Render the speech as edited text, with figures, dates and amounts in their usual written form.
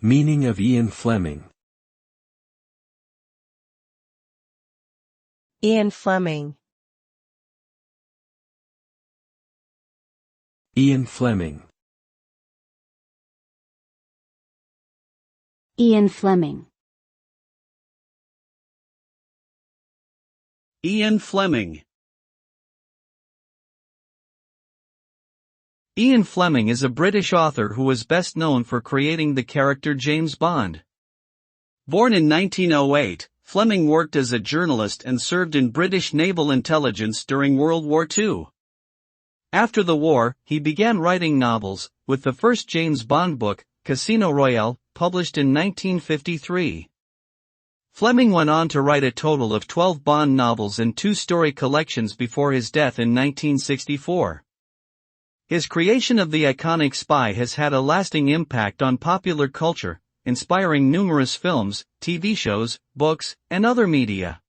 Meaning of Ian Fleming. Ian Fleming. Ian Fleming. Ian Fleming. Ian Fleming. Ian Fleming is a British author who was best known for creating the character James Bond. Born in 1908, Fleming worked as a journalist and served in British naval intelligence during World War II. After the war, he began writing novels, with the first James Bond book, Casino Royale, published in 1953. Fleming went on to write a total of 12 Bond novels and 2-story collections before his death in 1964. His creation of the iconic spy has had a lasting impact on popular culture, inspiring numerous films, TV shows, books, and other media.